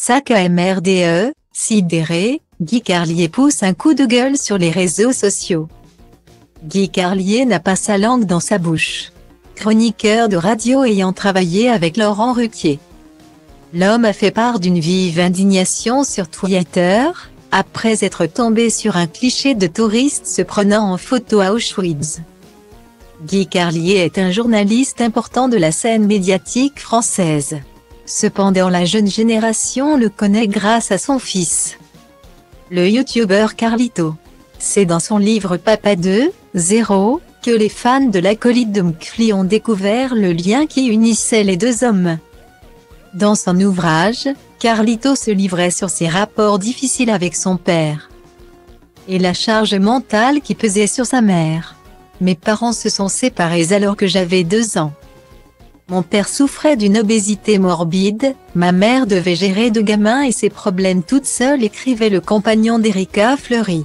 Sac à MRDE, sidéré, Guy Carlier pousse un coup de gueule sur les réseaux sociaux. Guy Carlier n'a pas sa langue dans sa bouche. Chroniqueur de radio ayant travaillé avec Laurent Ruquier. L'homme a fait part d'une vive indignation sur Twitter, après être tombé sur un cliché de touriste se prenant en photo à Auschwitz. Guy Carlier est un journaliste important de la scène médiatique française. Cependant la jeune génération le connaît grâce à son fils, le youtubeur Carlito. C'est dans son livre Papa 2.0 que les fans de l'acolyte de McFly ont découvert le lien qui unissait les deux hommes. Dans son ouvrage, Carlito se livrait sur ses rapports difficiles avec son père et la charge mentale qui pesait sur sa mère. Mes parents se sont séparés alors que j'avais 2 ans. Mon père souffrait d'une obésité morbide, ma mère devait gérer 2 gamins et ses problèmes toute seule, écrivait le compagnon d'Erika Fleury.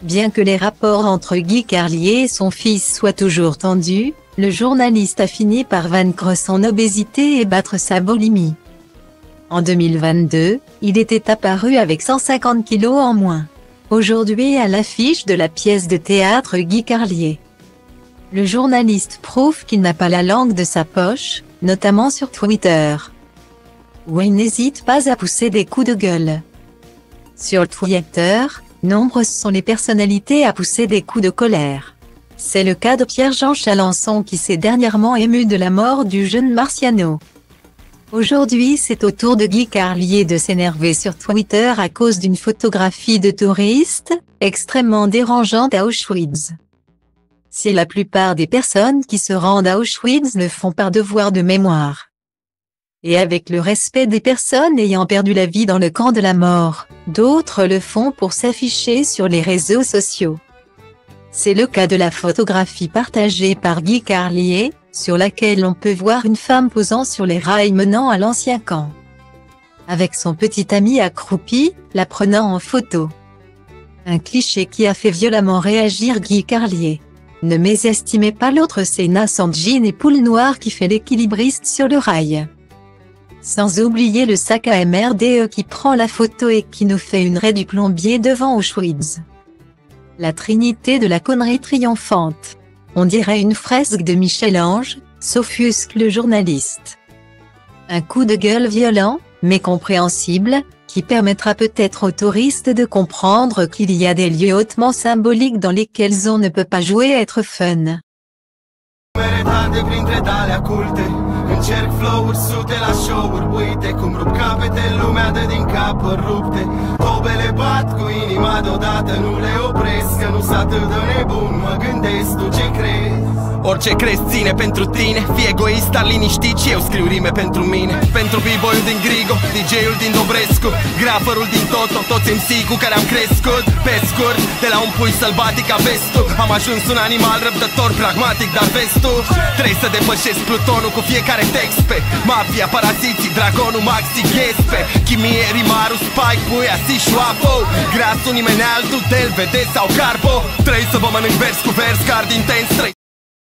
Bien que les rapports entre Guy Carlier et son fils soient toujours tendus, le journaliste a fini par vaincre son obésité et battre sa boulimie. En 2022, il était apparu avec 150 kilos en moins. Aujourd'hui à l'affiche de la pièce de théâtre Guy Carlier. Le journaliste prouve qu'il n'a pas la langue de sa poche, notamment sur Twitter, où il n'hésite pas à pousser des coups de gueule. Sur Twitter, nombreuses sont les personnalités à pousser des coups de colère. C'est le cas de Pierre-Jean Chalençon qui s'est dernièrement ému de la mort du jeune Marciano. Aujourd'hui c'est au tour de Guy Carlier de s'énerver sur Twitter à cause d'une photographie de touriste, extrêmement dérangeante à Auschwitz. Si la plupart des personnes qui se rendent à Auschwitz le font par devoir de mémoire, et avec le respect des personnes ayant perdu la vie dans le camp de la mort, d'autres le font pour s'afficher sur les réseaux sociaux. C'est le cas de la photographie partagée par Guy Carlier, sur laquelle on peut voir une femme posant sur les rails menant à l'ancien camp, avec son petit ami accroupi, la prenant en photo. Un cliché qui a fait violemment réagir Guy Carlier. Ne mésestimez pas l'autre, c'est Nassant Jean et Poule Noire qui fait l'équilibriste sur le rail. Sans oublier le sac à MRDE qui prend la photo et qui nous fait une raie du plombier devant Auschwitz. La trinité de la connerie triomphante. On dirait une fresque de Michel-Ange, s'offusque le journaliste. Un coup de gueule violent, mais compréhensible, qui permettra peut-être aux touristes de comprendre qu'il y a des lieux hautement symboliques dans lesquels on ne peut pas jouer à être fun. Încerc flow-uri, sute la show-uri, uite cum rup capete, lumea dă din capări rupte. Tobele bat cu inima deodată, nu le opresc, că nu-s atât de nebun, mă gândesc, tu ce crezi? Orice crezi ține pentru tine, fii egoist, dar liniștit și eu scriu rime pentru mine. Pentru b-boy-ul din Grigo, DJ-ul din Dobrescu, graferul din Toto, toți MC cu care am crescut. Pe scurt, de la un pui sălbatic ca vestul, am ajuns un animal răbdător, pragmatic, dar vestul trebuie să depășesc plutonul cu fiecare text pe mafia, paraziții, dragonul, maxi, ghespe chimie, rimarul, spike, puia, si, șoafo grasul, nimeni altul, del, vede sau carbo. Trebuie să vă mănânc vers cu vers, card intens,